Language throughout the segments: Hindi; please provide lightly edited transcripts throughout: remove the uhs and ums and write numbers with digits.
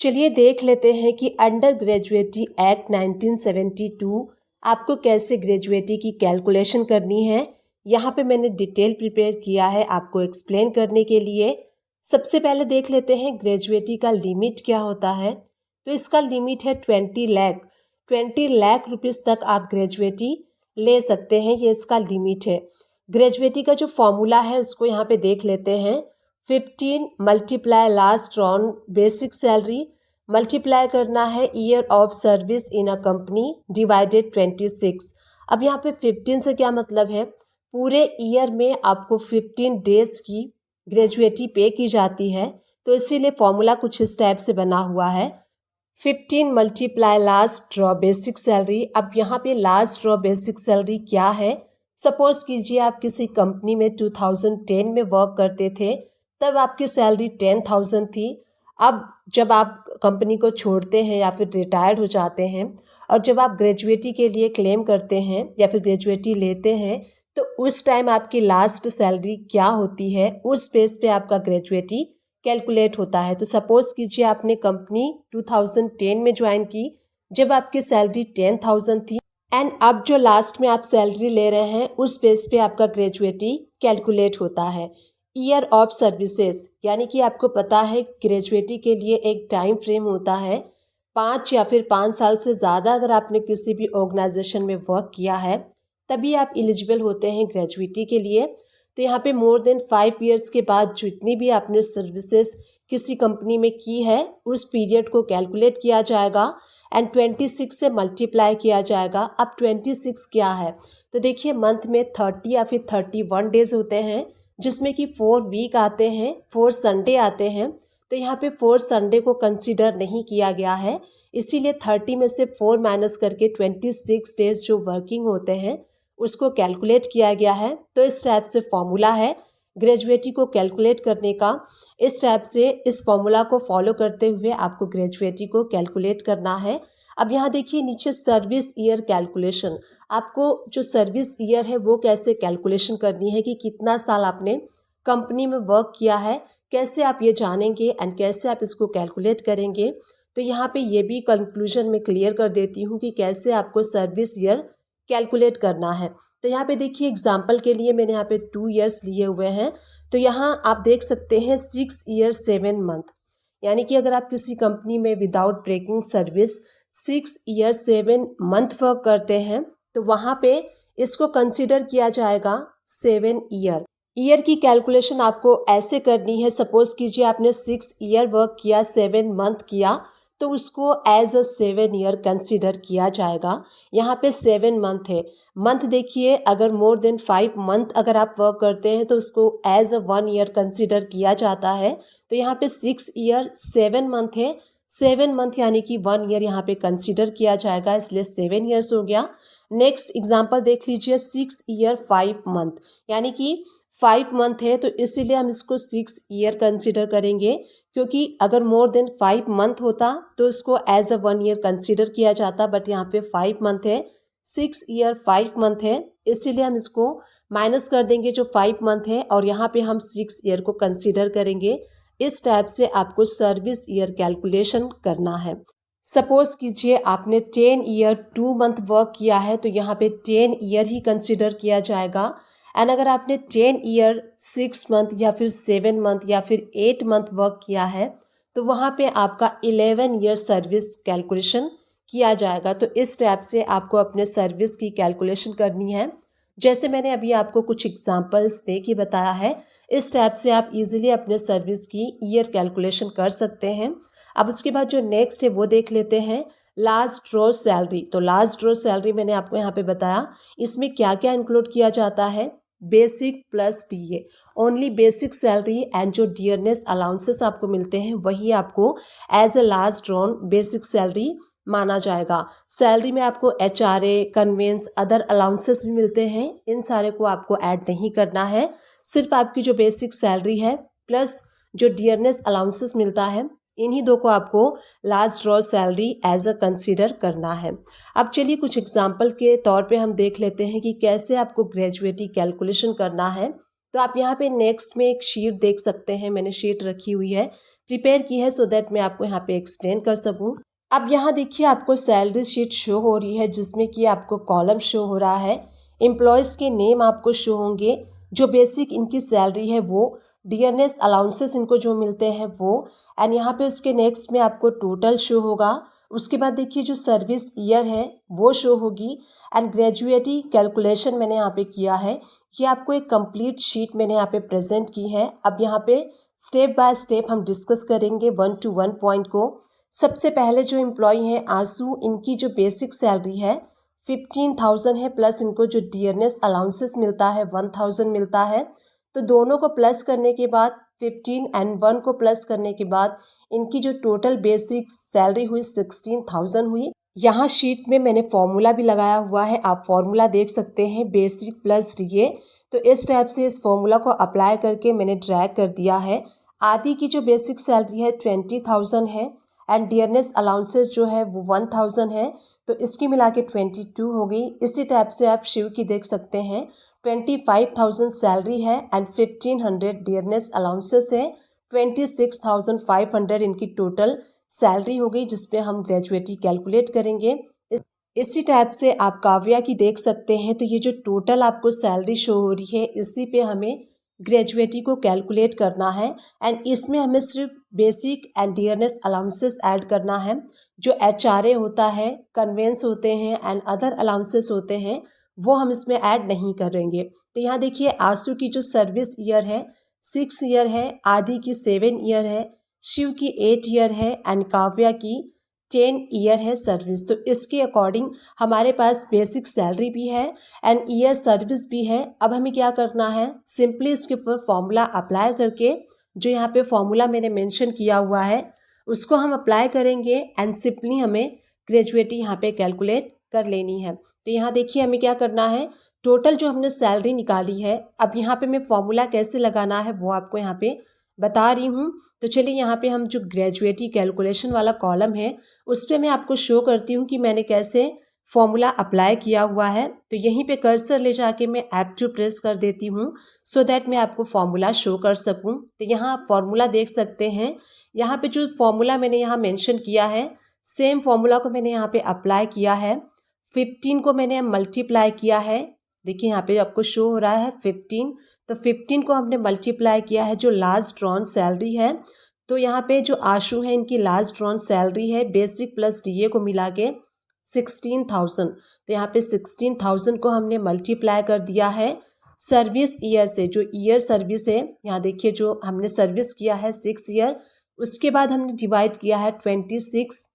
चलिए देख लेते हैं कि अंडर ग्रेजुएटी एक्ट 1972 आपको कैसे ग्रेजुएटी की कैलकुलेशन करनी है। यहाँ पे मैंने डिटेल प्रिपेयर किया है आपको एक्सप्लेन करने के लिए। सबसे पहले देख लेते हैं ग्रेजुएटी का लिमिट क्या होता है। तो इसका लिमिट है 20 लाख रुपीज़ तक आप ग्रेजुएटी ले सकते हैं, ये इसका लिमिट है। ग्रेजुएटी का जो फॉर्मूला है उसको यहाँ पे देख लेते हैं। 15 multiply last on basic salary multiply करना है year of service in a company divided 26। अब यहाँ पे 15 से क्या मतलब है, पूरे ईयर में आपको 15 डेज की ग्रेजुएटी पे की जाती है। तो इसीलिए फॉर्मूला कुछ इस टाइप से बना हुआ है। 15 multiply last draw basic salary. अब यहाँ पे लास्ट ड्रॉ बेसिक सैलरी क्या है। सपोज कीजिए आप किसी कंपनी में 2010 में वर्क करते थे, तब आपकी सैलरी 10,000 थी। अब जब आप कंपनी को छोड़ते हैं या फिर रिटायर्ड हो जाते हैं और जब आप ग्रेजुएटी के लिए क्लेम करते हैं या फिर ग्रेजुएटी लेते हैं, तो उस टाइम आपकी लास्ट सैलरी क्या होती है, उस बेस पे आपका ग्रेजुएटी कैलकुलेट होता है। तो सपोज कीजिए आपने कंपनी 2010 में ज्वाइन की, जब आपकी सैलरी 10,000 थी एंड अब जो लास्ट में आप सैलरी ले रहे हैं उस बेस पे आपका ग्रेजुएटी कैलकुलेट होता है। ईयर ऑफ सर्विसेज, यानी कि आपको पता है ग्रेजुएटी के लिए एक टाइम फ्रेम होता है 5 या फिर 5 साल से ज़्यादा अगर आपने किसी भी ऑर्गेनाइजेशन में वर्क किया है तभी आप एलिजिबल होते हैं ग्रेजुएटी के लिए। तो यहाँ पे मोर देन 5 ईयर्स के बाद जितनी भी आपने सर्विसेज किसी कंपनी में की है उस पीरियड को कैलकुलेट किया जाएगा एंड 26 से मल्टीप्लाई किया जाएगा। अब 26 क्या है, तो देखिए मंथ में 30 या फिर 31 डेज होते हैं, जिसमें कि 4 वीक आते हैं, 4 संडे आते हैं। तो यहाँ पे 4 संडे को कंसीडर नहीं किया गया है, इसीलिए 30 में से 4 माइनस करके 26 डेज जो वर्किंग होते हैं उसको कैलकुलेट किया गया है। तो इस टाइप से फॉर्मूला है ग्रेजुएटी को कैलकुलेट करने का। इस टाइप से इस फॉर्मूला को फॉलो करते हुए आपको ग्रेजुएटी को कैलकुलेट करना है। अब यहाँ देखिए नीचे सर्विस ईयर कैलकुलेशन, आपको जो सर्विस ईयर है वो कैसे कैलकुलेशन करनी है कि कितना साल आपने कंपनी में वर्क किया है, कैसे आप ये जानेंगे एंड कैसे आप इसको कैलकुलेट करेंगे। तो यहाँ पे ये भी कंक्लूजन में क्लियर कर देती हूँ कि कैसे आपको सर्विस ईयर कैलकुलेट करना है। तो यहाँ पे देखिए एग्जाम्पल के लिए मैंने यहाँ पे 2 ईयर्स लिए हुए हैं। तो यहाँ आप देख सकते हैं 6 ईयर 7 मंथ, यानी कि अगर आप किसी कंपनी में without breaking service 6 year 7 month work करते हैं तो वहाँ पे इसको कंसीडर किया जाएगा 7 ईयर की कैलकुलेशन आपको ऐसे करनी है। सपोज कीजिए आपने 6 ईयर वर्क किया, 7 मंथ किया, तो उसको एज अ 7 ईयर कंसीडर किया जाएगा। यहाँ पे 7 मंथ है, मंथ देखिए अगर मोर देन 5 मंथ अगर आप वर्क करते हैं तो उसको एज अ 1 ईयर कंसीडर किया जाता है। तो यहाँ पे 6 ईयर 7 मंथ है, 7 मंथ यानी कि 1 ईयर यहाँ पे कंसीडर किया जाएगा, इसलिए 7 ईयर्स हो गया। नेक्स्ट एग्जाम्पल देख लीजिए 6 ईयर 5 मंथ, यानी कि 5 मंथ है तो इसीलिए हम इसको 6 ईयर कंसीडर करेंगे, क्योंकि अगर मोर देन 5 मंथ होता तो उसको एज अ 1 ईयर कंसीडर किया जाता, बट यहाँ पे 5 मंथ है, 6 ईयर 5 मंथ है, इसीलिए हम इसको माइनस कर देंगे जो 5 मंथ है और यहाँ पे हम 6 ईयर को कंसीडर करेंगे। इस टाइप से आपको सर्विस ईयर कैलकुलेशन करना है। सपोज कीजिए आपने 10 ईयर 2 मंथ वर्क किया है तो यहाँ पे 10 ईयर ही कंसीडर किया जाएगा। एंड अगर आपने 10 ईयर 6 मंथ या फिर 7 मंथ या फिर 8 मंथ वर्क किया है तो वहाँ पे आपका 11 ईयर सर्विस कैलकुलेशन किया जाएगा। तो इस टाइप से आपको अपने सर्विस की कैलकुलेशन करनी है। जैसे मैंने अभी आपको कुछ एग्जांपल्स दे के बताया है, इस टाइप से आप इजीली अपने सर्विस की ईयर कैलकुलेशन कर सकते हैं। अब उसके बाद जो नेक्स्ट है वो देख लेते हैं लास्ट ड्रॉ सैलरी। तो लास्ट ड्रॉ सैलरी मैंने आपको यहाँ पे बताया, इसमें क्या क्या इंक्लूड किया जाता है, basic plus DA, only basic salary and जो डियरनेस अलाउंसेस आपको मिलते हैं वही आपको as a last drawn basic salary माना जाएगा। सैलरी में आपको एचआरए, कन्वेंस, अदर अलाउंसेस भी मिलते हैं, इन सारे को आपको ऐड नहीं करना है। सिर्फ आपकी जो बेसिक सैलरी है प्लस जो डियरनेस अलाउंसेस मिलता है, इन्हीं दो को आपको last draw salary as a consider करना है। अब चलिए कुछ एग्जाम्पल के तौर पे हम देख लेते हैं कि कैसे आपको ग्रेजुएटी कैलकुलेशन करना है। तो आप यहाँ पे नेक्स्ट में एक शीट देख सकते हैं, मैंने शीट रखी हुई है, प्रिपेयर की है सो दैट मैं आपको यहाँ पे एक्सप्लेन कर सकूँ। अब यहाँ देखिए आपको सैलरी शीट शो हो रही है जिसमें कि आपको कॉलम शो हो रहा है, एम्प्लॉयज़ के नेम आपको शो होंगे, जो बेसिक इनकी सैलरी है वो, डियरनेस अलाउंसेस इनको जो मिलते हैं वो, एंड यहाँ पे उसके नेक्स्ट में आपको टोटल शो होगा। उसके बाद देखिए जो सर्विस ईयर है वो शो होगी, एंड ग्रेजुएटी कैलकुलेशन मैंने यहाँ पे किया है। ये आपको एक कंप्लीट शीट मैंने यहाँ पे प्रेजेंट की है। अब यहाँ पे स्टेप बाय स्टेप हम डिस्कस करेंगे 1 to 1 पॉइंट को। सबसे पहले जो एम्प्लॉय हैं आंसू, इनकी जो बेसिक सैलरी है 15,000 है, प्लस इनको जो डियरनेस अलाउंसेस मिलता है 1,000 मिलता है। तो दोनों को प्लस करने के बाद 15 एंड 1 को प्लस करने के बाद इनकी जो टोटल बेसिक सैलरी हुई 16,000 हुई। यहाँ शीट में मैंने फॉर्मूला भी लगाया हुआ है, आप फॉर्मूला देख सकते हैं, बेसिक प्लस डीए। तो इस टाइप से इस फॉर्मूला को अप्लाई करके मैंने ड्रैग कर दिया है। आदि की जो बेसिक सैलरी है 20,000 है, एंड डियरनेस अलाउंसेस जो है वो 1,000 है, तो इसकी मिला के 22 हो गई। इसी टाइप से आप शिव की देख सकते हैं, 25,000 सैलरी है एंड 1,500 डियरनेस अलाउंसेस है, 26,500 इनकी टोटल सैलरी हो गई, जिस पे हम ग्रेजुएटी कैलकुलेट करेंगे। इसी टाइप से आप काव्या की देख सकते हैं। तो ये जो टोटल आपको सैलरी शो हो रही है इसी पे हमें ग्रेजुएटी को कैलकुलेट करना है, एंड इसमें हमें सिर्फ basic and dearness allowances add करना है। जो एचआरए होता है, कन्वेंस होते हैं एंड अदर अलाउंसेस होते हैं वो हम इसमें ऐड नहीं करेंगे। तो यहाँ देखिए आंसू की जो सर्विस ईयर है 6 ईयर है, आदि की 7 ईयर है, शिव की 8 ईयर है एंड काव्या की 10 ईयर है सर्विस। तो इसके अकॉर्डिंग हमारे पास बेसिक सैलरी भी है एंड ईयर सर्विस भी है। अब हमें क्या करना है, सिंपली इसके ऊपर फॉर्मूला अप्लाई करके, जो यहाँ पे फॉर्मूला मैंने मेंशन किया हुआ है उसको हम अप्लाई करेंगे एंड सिंपली हमें ग्रेजुएटी यहाँ पे कैलकुलेट कर लेनी है। तो यहाँ देखिए हमें क्या करना है, टोटल जो हमने सैलरी निकाली है, अब यहाँ पे मैं फॉर्मूला कैसे लगाना है वो आपको यहाँ पे बता रही हूँ। तो चलिए यहाँ पे हम जो ग्रेजुएटी कैलकुलेशन वाला कॉलम है उस पर मैं आपको शो करती हूँ कि मैंने कैसे फॉर्मूला अप्लाई किया हुआ है। तो यहीं पे कर्सर ले जाके मैं F2 प्रेस कर देती हूँ सो दैट मैं आपको फॉर्मूला शो कर सकूँ। तो यहाँ आप फॉर्मूला देख सकते हैं, यहाँ पे जो फॉर्मूला मैंने यहाँ मेंशन किया है सेम फॉर्मूला को मैंने यहाँ पे अप्लाई किया है। 15 को मैंने मल्टीप्लाई किया है, देखिए यहाँ पे आपको शो हो रहा है 15। तो 15 को हमने मल्टीप्लाई किया है जो लास्ट ड्रॉन सैलरी है। तो यहाँ पे जो आशु है इनकी लास्ट ड्रॉन सैलरी है बेसिक प्लस डीए को मिला के 16,000। तो यहाँ पे 16,000 को हमने मल्टीप्लाई कर दिया है सर्विस ईयर से, जो ईयर सर्विस है यहाँ देखिए जो हमने सर्विस किया है 6 ईयर, उसके बाद हमने डिवाइड किया है 26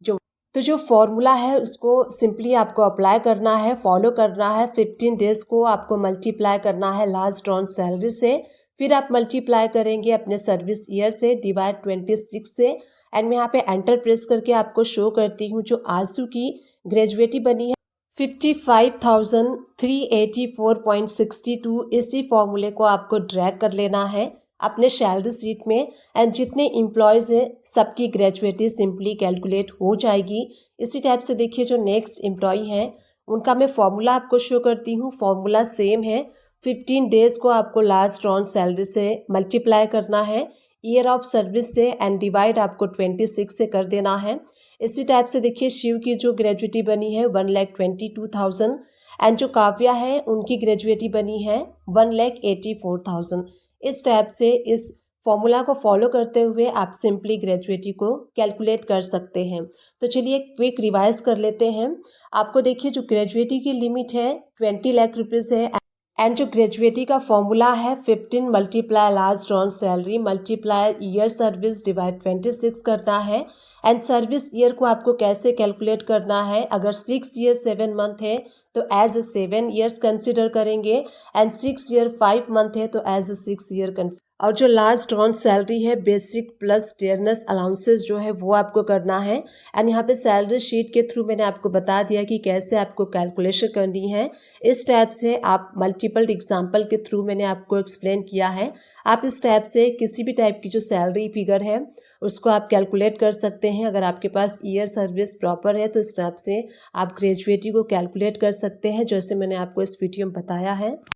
जो फॉर्मूला है उसको सिंपली आपको अप्लाई करना है, फॉलो करना है। 15 डेज को आपको मल्टीप्लाई करना है लास्ट ड्रॉन सैलरी से, फिर आप मल्टीप्लाई करेंगे अपने सर्विस ईयर से डिवाइड 26 से, एंड मैं यहाँ पे एंटर प्रेस करके आपको शो करती हूँ जो आंसू की ग्रेजुएटी बनी है 55,384.62। इसी फॉर्मूले को आपको ड्रैग कर लेना है अपने सैलरी शीट में, एंड जितने एम्प्लॉयज़ हैं सबकी ग्रेजुएटी सिंपली कैलकुलेट हो जाएगी। इसी टाइप से देखिए जो नेक्स्ट एम्प्लॉय हैं उनका मैं फॉर्मूला आपको शो करती हूँ। फॉर्मूला सेम है, 15 डेज़ को आपको लास्ट ड्रॉन सैलरी से मल्टीप्लाई करना है ईयर ऑफ सर्विस से, एंड डिवाइड आपको 26 से कर देना है। इसी टाइप से देखिए शिव की जो ग्रेजुएटी बनी है 1,22,000, एंड जो काव्या है उनकी ग्रेजुएटी बनी है 1,84,000। इस टाइप से इस फॉर्मूला को फॉलो करते हुए आप सिंपली ग्रेजुएटी को कैलकुलेट कर सकते हैं। तो चलिए क्विक रिवाइज कर लेते हैं। आपको देखिए जो ग्रेजुएटी की लिमिट है 20 लाख रुपीज़ है, एंड जो ग्रेजुएटी का फॉर्मूला है 15 multiply last drawn salary multiply year service divide 26 करना है, एंड सर्विस ईयर को आपको कैसे कैलकुलेट करना है, अगर 6 ईयर 7 मंथ है तो एज ए 7 ईयर्स कंसिडर करेंगे, एंड 6 ईयर 5 मंथ है तो एज ए 6 ईयर कंसिडर। और जो लास्ट ड्रॉन सैलरी है बेसिक प्लस डियरनेस अलाउंसेस जो है वो आपको करना है, एंड यहाँ पे सैलरी शीट के थ्रू मैंने आपको बता दिया कि कैसे आपको कैलकुलेशन करनी है। इस टाइप से आप मल्टीपल एग्जाम्पल के थ्रू मैंने आपको एक्सप्लेन किया है। आप इस टाइप से किसी भी टाइप की जो सैलरी फिगर है उसको आप कैलकुलेट कर सकते हैं। अगर आपके पास ईयर सर्विस प्रॉपर है तो इस टाइप से आप ग्रेजुएटी को कैलकुलेट कर सकते हैं, जैसे मैंने आपको इस वीडियो में बताया है।